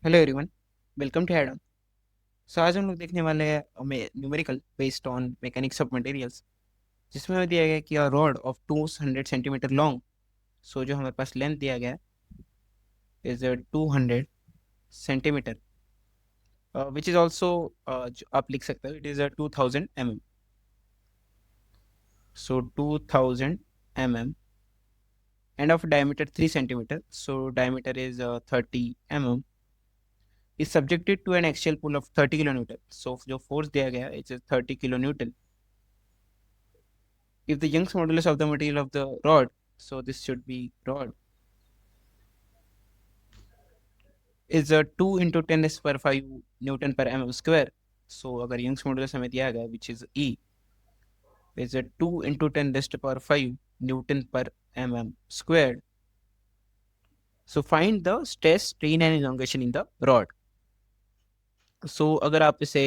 Hello everyone, welcome to Adam. So आज हम लोग देखने वाले हैं numerical based on mechanics of materials, जिसमें हमें दिया गया है कि a rod of 200 centimetre long. So जो हमारे पास लेंथ दिया गया है is 200 centimetre, which is also आप लिख सकते हो इट इज 2000 mm। सो 2000 mm and of diameter 3 centimetre, so diameter is 30 mm, is subjected to an axial pull of 30 kilonewton. So जो force दिया गया है it is 30 kilonewton. If the Young's modulus of the material of the rod, so this should be rod, is a 2 into 10 raised per 5 Newton per mm square. So अगर Young's modulus हमें दिया गया which is E is a 2 into 10 raised per 5 Newton per mm squared. So find the stress, strain and elongation in the rod. So अगर आप इसे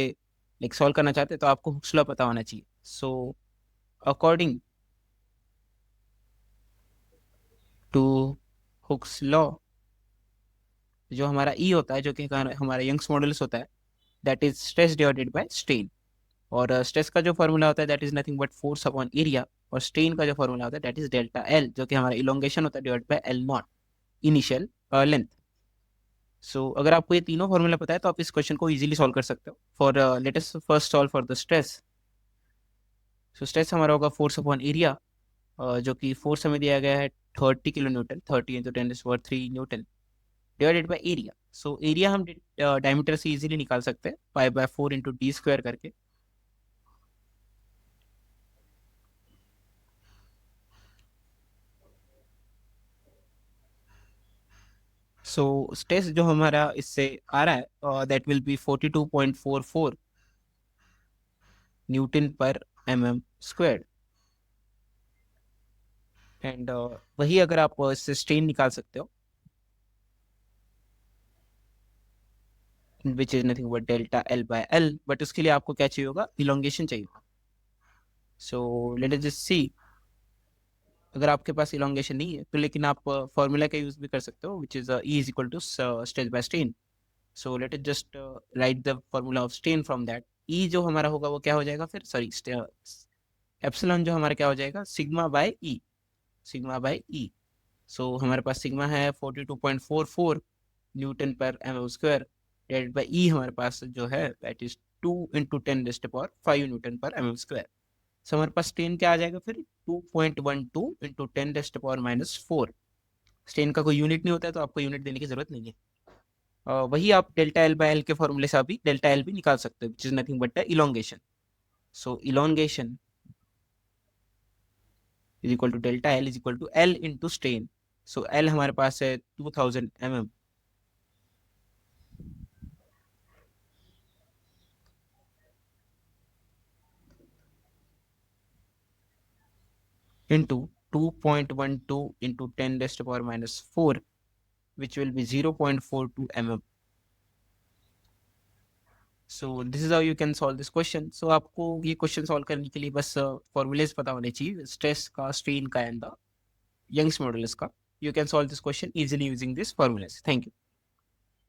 like solve करना चाहते हैं तो आपको Hooke's law पता होना चाहिए. So according to Hooke's law, जो हमारा ई होता है, जो कि हमारा यंग्स मॉडुलस होता है, that is stress divided by strain. और स्ट्रेस का जो फॉर्मूला होता है that is nothing but force upon area, और स्ट्रेन का जो फॉर्मूला होता है दैट इज डेल्टा एल, जो कि हमारा इलोंगेशन होता है divide by L naught, initial length. So अगर आपको ये तीनों फॉर्मूला पता है तो आप इस क्वेश्चन को इजीली सॉल्व कर सकते हो। For let us first solve for the stress. So stress हमारा होगा फोर्स अपॉन एरिया, जो कि फोर्स हमें दिया गया है 30 kilo Newton, 30 × 10⁻³ divided by area. So area हम डायमीटर से इजीली निकाल सकते हैं, पाई/4 इंटू डी स्क्वायर करके। सो स्ट्रेस जो हमारा इससे आ रहा है दैट विल बी 42.44 न्यूटन पर mm स्क्वायर। एंड वही अगर आप इससे स्ट्रेन निकाल सकते हो which is nothing but delta L by L, but उसके लिए आपको क्या चाहिए होगा, इलोंगेशन चाहिए होगा। सो लेट अस जस्ट सी, अगर आपके पास इलोंगेशन नहीं है तो लेकिन आप फॉर्मूला का यूज भी कर सकते हो which is E is equal to stress by strain. So let us just write the formula of strain from that. E जो हमारा होगा वो क्या हो जाएगा फिर, सॉरी, एप्सिलॉन जो हमारा क्या हो जाएगा, sigma by E, sigma by E. So हमारे पास सिग्मा है 42.44 न्यूटन पर M square, divided by E हमारे पास जो है दैट इज 2 × 10⁻⁵ न्यूटन पर एम स्क्वायर। सो हमारे पास स्ट्रेन क्या आ जाएगा फिर, 2.12 × 10⁻⁴। स्ट्रेन का कोई यूनिट नहीं होता है तो आपको यूनिट देने की जरूरत नहीं है। वही आप डेल्टा एल बाय एल के फॉर्मूले से अभी डेल्टा एल भी निकाल सकते हो which is nothing but the elongation. So elongation is equal to delta L is equal to L into strain. So L हमारे पास है 2000 mm into 2.12 into 10⁻⁴, which will be 0.42 mm. So this is how you can solve this question. So आपको ये question solve करने के लिए बस formulas पता होने चाहिए, स्ट्रेस का, स्ट्रेन का एंड द यंग्स मॉडुलस का। You can solve this question easily using this formulas. Thank you.